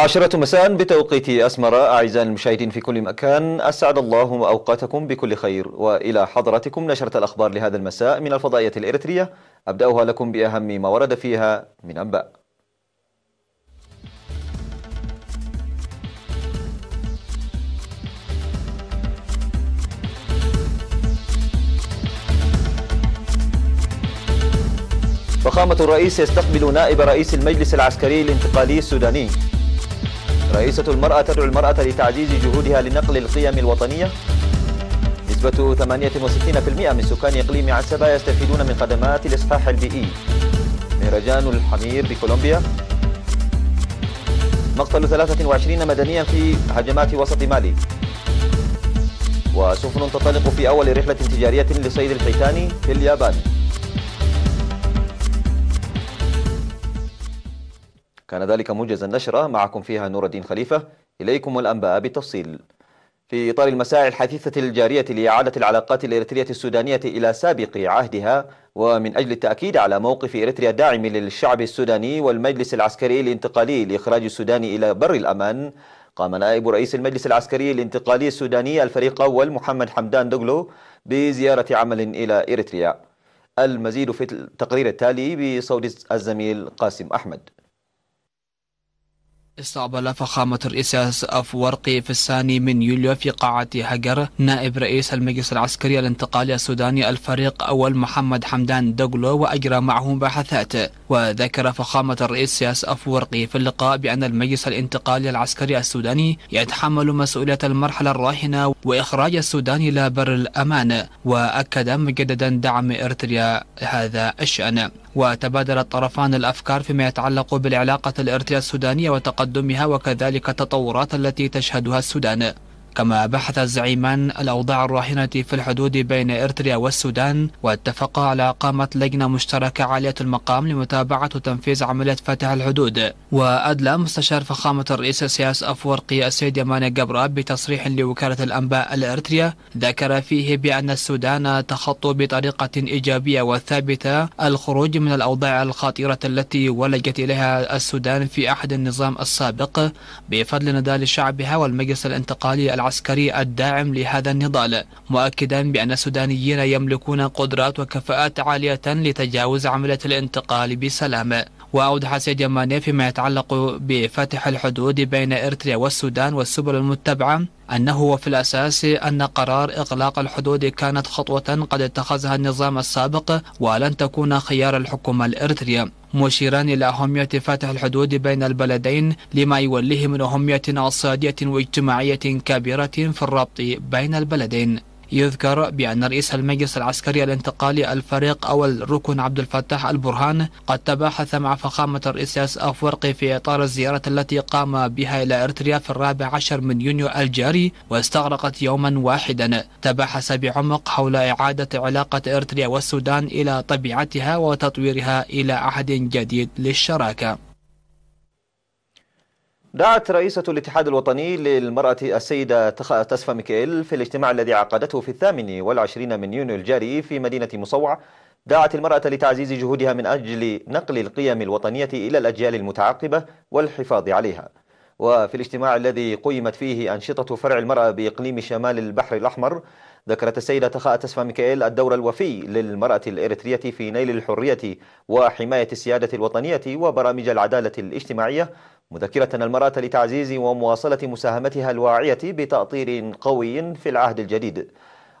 العاشرة مساء بتوقيت أسمر. أعزائي المشاهدين في كل مكان، أسعد الله أوقاتكم بكل خير، وإلى حضراتكم نشرة الأخبار لهذا المساء من الفضائية الإريترية. أبدأها لكم بأهم ما ورد فيها من أنباء. فخامة الرئيس يستقبل نائب رئيس المجلس العسكري الانتقالي السوداني. رئيسة المرأة تدعو المرأة لتعزيز جهودها لنقل القيم الوطنية. نسبة 68% من سكان إقليم عسبة يستفيدون من خدمات الإصحاح البيئي. مهرجان الحمير بكولومبيا. مقتل 23 مدنيا في هجمات وسط مالي. وسفن تنطلق في أول رحلة تجارية لصيد الحيتان في اليابان. كان ذلك موجز النشرة، معكم فيها نور الدين خليفة. إليكم الأنباء بالتفصيل. في إطار المساعي الحثيثة الجارية لإعادة العلاقات الإريترية السودانية إلى سابق عهدها، ومن أجل التأكيد على موقف إريتريا الداعم للشعب السوداني والمجلس العسكري الانتقالي لإخراج السودان إلى بر الأمان، قام نائب رئيس المجلس العسكري الانتقالي السوداني الفريق أول محمد حمدان دغلو بزيارة عمل إلى إريتريا. المزيد في التقرير التالي بصوت الزميل قاسم أحمد. استقبل فخامة الرئيس أفورقي في 2 من يوليو في قاعة هجر نائب رئيس المجلس العسكري الانتقالي السوداني الفريق أول محمد حمدان دغلو، وأجرى معه مباحثات. وذكر فخامة الرئيس أفورقي في اللقاء بأن المجلس الانتقالي العسكري السوداني يتحمل مسؤولية المرحلة الراهنة وإخراج السودان إلى بر الأمان، وأكد مجددا دعم إريتريا هذا الشأن. وتبادل الطرفان الأفكار فيما يتعلق بالعلاقة الإريترية السودانية وتقدمها وكذلك التطورات التي تشهدها السودان. كما بحث الزعيمان الأوضاع الراهنة في الحدود بين إريتريا والسودان، واتفقا على إقامة لجنة مشتركة عالية المقام لمتابعة وتنفيذ عملية فتح الحدود. وأدلى مستشار فخامة الرئيس سياس أفورقي السيد يماني جبرة بتصريح لوكالة الأنباء الإريترية ذكر فيه بأن السودان تخطو بطريقة إيجابية وثابتة الخروج من الأوضاع الخطيرة التي ولجت إليها السودان في عهد النظام السابق بفضل نضال شعبها والمجلس الانتقالي العسكري الداعم لهذا النضال، مؤكدا بأن السودانيين يملكون قدرات وكفاءات عالية لتجاوز عملية الانتقال بسلام. وأوضح سيد يماني فيما يتعلق بفتح الحدود بين إريتريا والسودان والسبل المتبعة أنه في الأساس أن قرار إغلاق الحدود كانت خطوة قد اتخذها النظام السابق ولن تكون خيار الحكومة الإريترية، مشيرا إلى أهمية فتح الحدود بين البلدين لما يوليه من أهمية اقتصادية واجتماعية كبيرة في الربط بين البلدين. يذكر بأن رئيس المجلس العسكري الانتقالي الفريق أول ركن عبد الفتاح البرهان قد تباحث مع فخامة الرئيس أفورقي في إطار الزيارة التي قام بها إلى إريتريا في 14 من يونيو الجاري، واستغرقت يوما واحدا. تباحث بعمق حول إعادة علاقة إريتريا والسودان إلى طبيعتها وتطويرها إلى عهد جديد للشراكة. دعت رئيسة الاتحاد الوطني للمرأة السيدة تسفا ميكائيل في الاجتماع الذي عقدته في 28 من يونيو الجاري في مدينة مصوع، دعت المرأة لتعزيز جهودها من أجل نقل القيم الوطنية إلى الأجيال المتعاقبة والحفاظ عليها. وفي الاجتماع الذي قيمت فيه أنشطة فرع المرأة بإقليم شمال البحر الأحمر، ذكرت السيدة تسفا ميكائيل الدور الوفي للمرأة الإريترية في نيل الحرية وحماية السيادة الوطنية وبرامج العدالة الاجتماعية، مذكرة المرأة لتعزيز ومواصلة مساهمتها الواعية بتأطير قوي في العهد الجديد.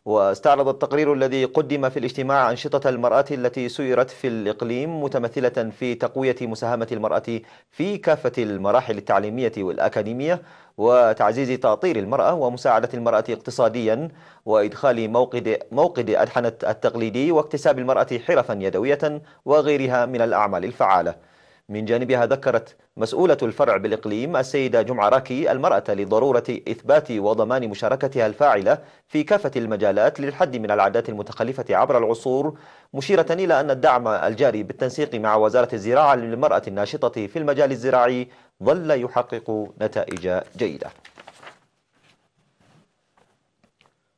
واستعرض التقرير الذي قدم في الاجتماع أنشطة المرأة التي سيرت في الإقليم، متمثلة في تقوية مساهمة المرأة في كافة المراحل التعليمية والأكاديمية، وتعزيز تأطير المرأة ومساعدة المرأة اقتصاديا، وإدخال موقد أدحنة التقليدي، واكتساب المرأة حرفا يدوية وغيرها من الأعمال الفعالة. من جانبها ذكرت مسؤولة الفرع بالإقليم السيدة جمعة راكي المرأة لضرورة إثبات وضمان مشاركتها الفاعلة في كافة المجالات للحد من العادات المتخلفة عبر العصور، مشيرة إلى أن الدعم الجاري بالتنسيق مع وزارة الزراعة للمرأة الناشطة في المجال الزراعي ظل يحقق نتائج جيدة.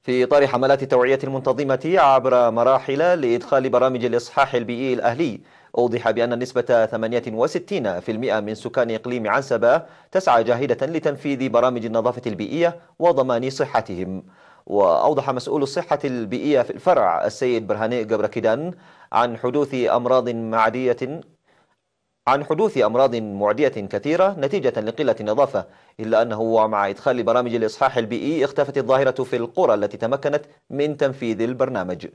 في إطار حملات التوعية المنتظمة عبر مراحل لإدخال برامج الإصحاح البيئي الأهلي أوضح بأن نسبة 68% من سكان إقليم عنسبة تسعى جاهدة لتنفيذ برامج النظافة البيئية وضمان صحتهم. وأوضح مسؤول الصحة البيئية في الفرع السيد برهاني جبركيدان عن حدوث أمراض معدية كثيرة نتيجة لقلة النظافة، إلا أنه ومع إدخال برامج الإصحاح البيئي اختفت الظاهرة في القرى التي تمكنت من تنفيذ البرنامج.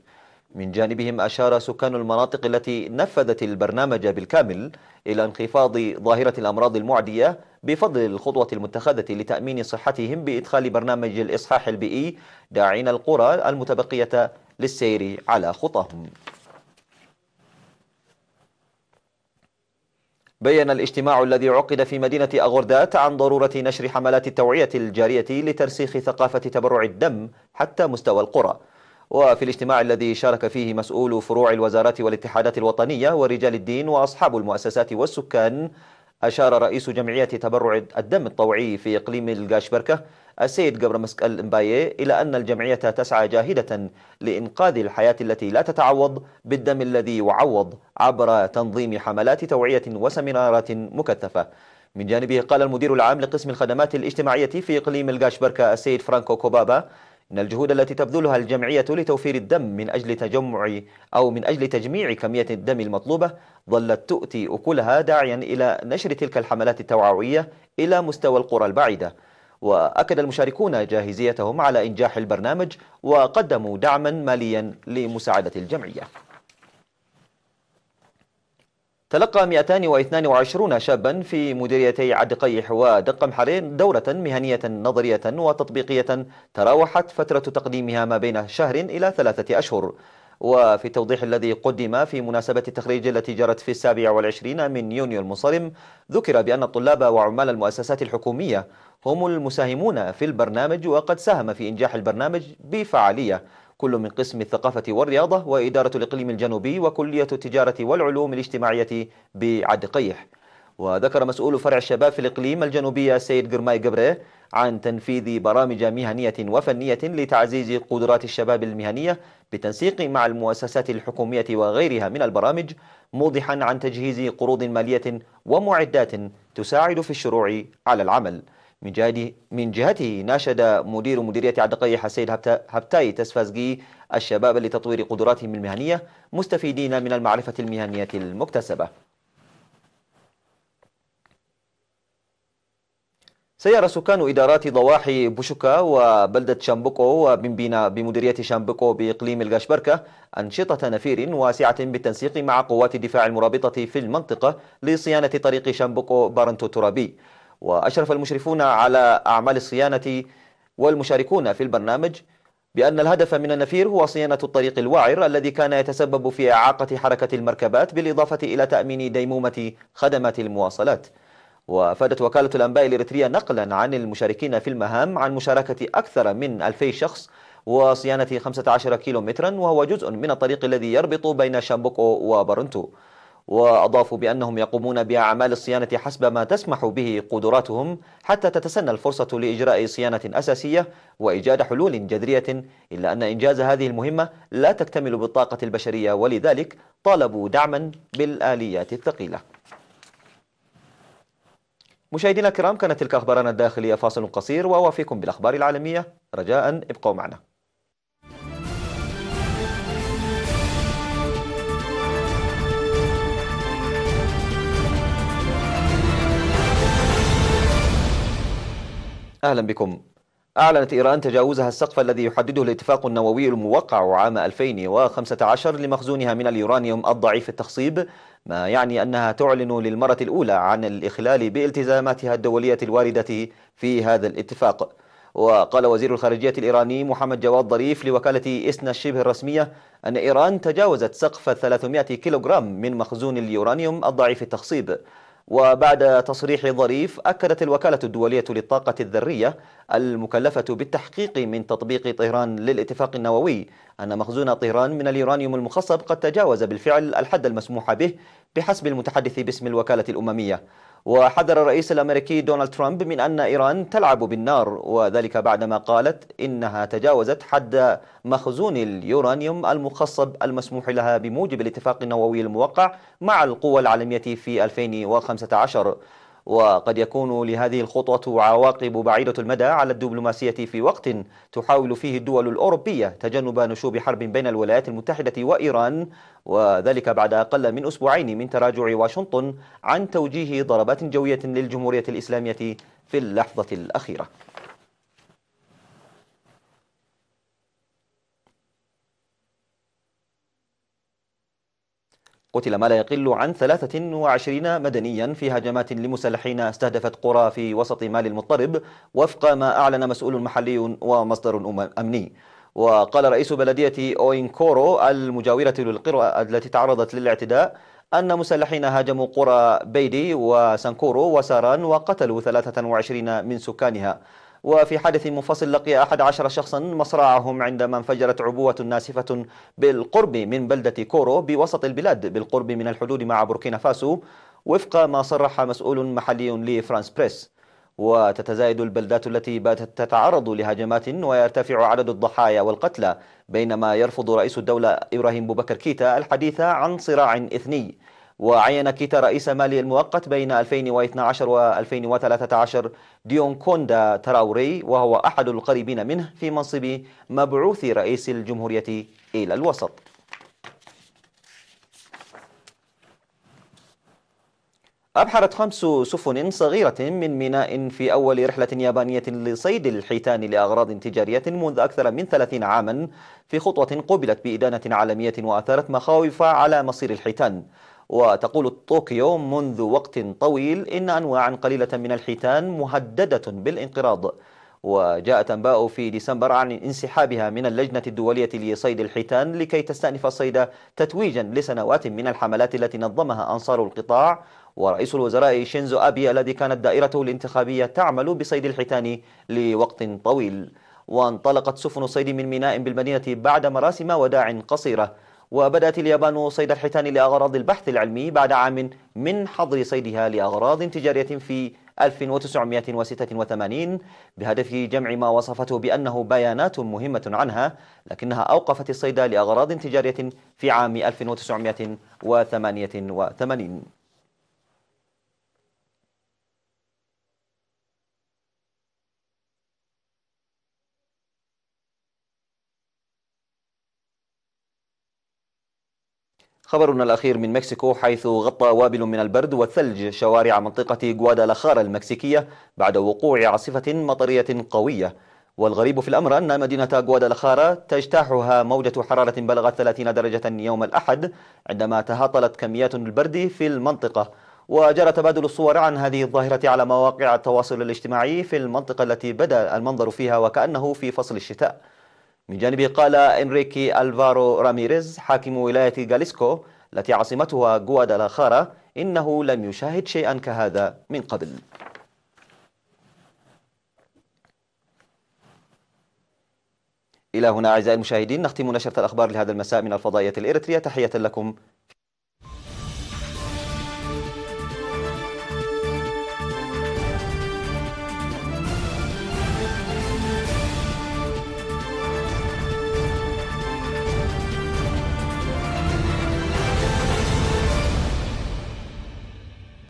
من جانبهم أشار سكان المناطق التي نفذت البرنامج بالكامل إلى انخفاض ظاهرة الأمراض المعدية بفضل الخطوة المتخذة لتأمين صحتهم بإدخال برنامج الإصحاح البيئي، داعين القرى المتبقية للسير على خطاهم. بيّن الاجتماع الذي عقد في مدينة أغوردات عن ضرورة نشر حملات التوعية الجارية لترسيخ ثقافة تبرع الدم حتى مستوى القرى. وفي الاجتماع الذي شارك فيه مسؤول فروع الوزارات والاتحادات الوطنية ورجال الدين وأصحاب المؤسسات والسكان، أشار رئيس جمعية تبرع الدم الطوعي في إقليم القاشبركة السيد قبر مسكال مباية إلى أن الجمعية تسعى جاهدة لإنقاذ الحياة التي لا تتعوض بالدم الذي يعوض عبر تنظيم حملات توعية وسمينارات مكثفة. من جانبه قال المدير العام لقسم الخدمات الاجتماعية في إقليم القاشبركة السيد فرانكو كوبابا إن الجهود التي تبذلها الجمعية لتوفير الدم من أجل تجميع كمية الدم المطلوبة ظلت تؤتي أكلها، داعيا إلى نشر تلك الحملات التوعوية إلى مستوى القرى البعيدة. وأكد المشاركون جاهزيتهم على إنجاح البرنامج وقدموا دعما ماليا لمساعدة الجمعية. تلقى 222 شابا في مديريتي عد قيح ودقم حرين دورة مهنية نظرية وتطبيقية تراوحت فترة تقديمها ما بين شهر إلى 3 أشهر. وفي التوضيح الذي قدم في مناسبة التخريج التي جرت في 27 من يونيو المنصرم، ذكر بأن الطلاب وعمال المؤسسات الحكومية هم المساهمون في البرنامج، وقد ساهم في إنجاح البرنامج بفعالية كل من قسم الثقافة والرياضة وإدارة الإقليم الجنوبي وكلية التجارة والعلوم الاجتماعية بعد قيح. وذكر مسؤول فرع الشباب في الإقليم الجنوبي السيد قرماي قبره عن تنفيذ برامج مهنية وفنية لتعزيز قدرات الشباب المهنية بالتنسيق مع المؤسسات الحكومية وغيرها من البرامج، موضحا عن تجهيز قروض مالية ومعدات تساعد في الشروع على العمل. من جهته ناشد مدير مديرية عد قيح السيد هبتاي تسفازقي الشباب لتطوير قدراتهم المهنية مستفيدين من المعرفة المهنية المكتسبة. سير سكان إدارات ضواحي بوشكا وبلدة شامبوكو وبنبينا بمديرية شامبوكو بإقليم القاشبركة أنشطة نفير واسعة بالتنسيق مع قوات الدفاع المرابطة في المنطقة لصيانة طريق شامبوكو بارنتو ترابي. وأشرف المشرفون على أعمال الصيانة والمشاركون في البرنامج بأن الهدف من النفير هو صيانة الطريق الواعر الذي كان يتسبب في إعاقة حركة المركبات، بالإضافة إلى تأمين ديمومة خدمات المواصلات. وأفادت وكالة الأنباء الإريترية نقلا عن المشاركين في المهام عن مشاركة أكثر من 2000 شخص وصيانة 15 كيلومترا، وهو جزء من الطريق الذي يربط بين شامبوكو وبارنتو. وأضافوا بأنهم يقومون بأعمال الصيانة حسب ما تسمح به قدراتهم حتى تتسنى الفرصة لإجراء صيانة أساسية وإيجاد حلول جذرية، إلا أن إنجاز هذه المهمة لا تكتمل بالطاقة البشرية، ولذلك طالبوا دعما بالآليات الثقيلة. مشاهدينا الكرام، كانت تلك أخبارنا الداخلية، فاصل قصير وأوافيكم بالأخبار العالمية، رجاء ابقوا معنا. أهلا بكم. أعلنت إيران تجاوزها السقف الذي يحدده الاتفاق النووي الموقع عام 2015 لمخزونها من اليورانيوم الضعيف التخصيب، ما يعني أنها تعلن للمرة الأولى عن الإخلال بالتزاماتها الدولية الواردة في هذا الاتفاق. وقال وزير الخارجية الإيراني محمد جواد ظريف لوكالة إسنا الشبه الرسمية أن إيران تجاوزت سقف 300 كيلوغرام من مخزون اليورانيوم الضعيف التخصيب. وبعد تصريح ظريف، أكدت الوكالة الدولية للطاقة الذرية المكلفة بالتحقيق من تطبيق طهران للاتفاق النووي أن مخزون طهران من اليورانيوم المخصب قد تجاوز بالفعل الحد المسموح به بحسب المتحدث باسم الوكالة الأممية. وحذر الرئيس الأمريكي دونالد ترامب من أن إيران تلعب بالنار، وذلك بعدما قالت إنها تجاوزت حد مخزون اليورانيوم المخصب المسموح لها بموجب الاتفاق النووي الموقع مع القوى العالمية في 2015. وقد يكون لهذه الخطوة عواقب بعيدة المدى على الدبلوماسية في وقت تحاول فيه الدول الأوروبية تجنب نشوب حرب بين الولايات المتحدة وإيران، وذلك بعد أقل من أسبوعين من تراجع واشنطن عن توجيه ضربات جوية للجمهورية الإسلامية في اللحظة الأخيرة. قتل ما لا يقل عن 23 مدنيا في هجمات لمسلحين استهدفت قرى في وسط مالي المضطرب، وفق ما أعلن مسؤول محلي ومصدر أمني. وقال رئيس بلدية أوينكورو المجاورة للقرى التي تعرضت للاعتداء أن مسلحين هاجموا قرى بيدي وسانكورو وساران وقتلوا 23 من سكانها. وفي حادث منفصل لقي 11 شخصا مصرعهم عندما انفجرت عبوة ناسفة بالقرب من بلدة كورو بوسط البلاد بالقرب من الحدود مع بوركينا فاسو، وفق ما صرح مسؤول محلي لفرانس بريس. وتتزايد البلدات التي باتت تتعرض لهجمات ويرتفع عدد الضحايا والقتلى، بينما يرفض رئيس الدولة إبراهيم بوبكر كيتا الحديث عن صراع إثني. وعين كيتا رئيس مالي المؤقت بين 2012 و 2013 ديون كوندا تراوري، وهو أحد القريبين منه في منصب مبعوث رئيس الجمهورية إلى الوسط. أبحرت 5 سفن صغيرة من ميناء في أول رحلة يابانية لصيد الحيتان لأغراض تجارية منذ أكثر من 30 عاما، في خطوة قوبلت بإدانة عالمية وأثارت مخاوف على مصير الحيتان. وتقول طوكيو منذ وقت طويل إن أنواعا قليلة من الحيتان مهددة بالانقراض. وجاءت أنباء في ديسمبر عن انسحابها من اللجنة الدولية لصيد الحيتان لكي تستأنف الصيد تتويجا لسنوات من الحملات التي نظمها أنصار القطاع. ورئيس الوزراء شينزو أبي الذي كانت دائرته الانتخابية تعمل بصيد الحيتان لوقت طويل. وانطلقت سفن الصيد من ميناء بالمدينة بعد مراسم وداع قصيرة. وبدأت اليابان صيد الحيتان لأغراض البحث العلمي بعد عام من حظر صيدها لأغراض تجارية في 1986 بهدف جمع ما وصفته بأنه بيانات مهمة عنها، لكنها أوقفت الصيد لأغراض تجارية في عام 1988. خبرنا الأخير من مكسيكو، حيث غطى وابل من البرد والثلج شوارع منطقة غوادالاخارا المكسيكية بعد وقوع عاصفة مطرية قوية. والغريب في الأمر أن مدينة غوادالاخارا تجتاحها موجة حرارة بلغت 30 درجة يوم الأحد عندما تهاطلت كميات البرد في المنطقة. وجرى تبادل الصور عن هذه الظاهرة على مواقع التواصل الاجتماعي في المنطقة التي بدأ المنظر فيها وكأنه في فصل الشتاء. من جانبه قال إنريكي ألفارو راميريز حاكم ولاية جاليسكو التي عاصمتها غوادالاخارا إنه لم يشاهد شيئا كهذا من قبل. إلى هنا أعزائي المشاهدين نختم نشرة الأخبار لهذا المساء من الفضائية الإريترية. تحية لكم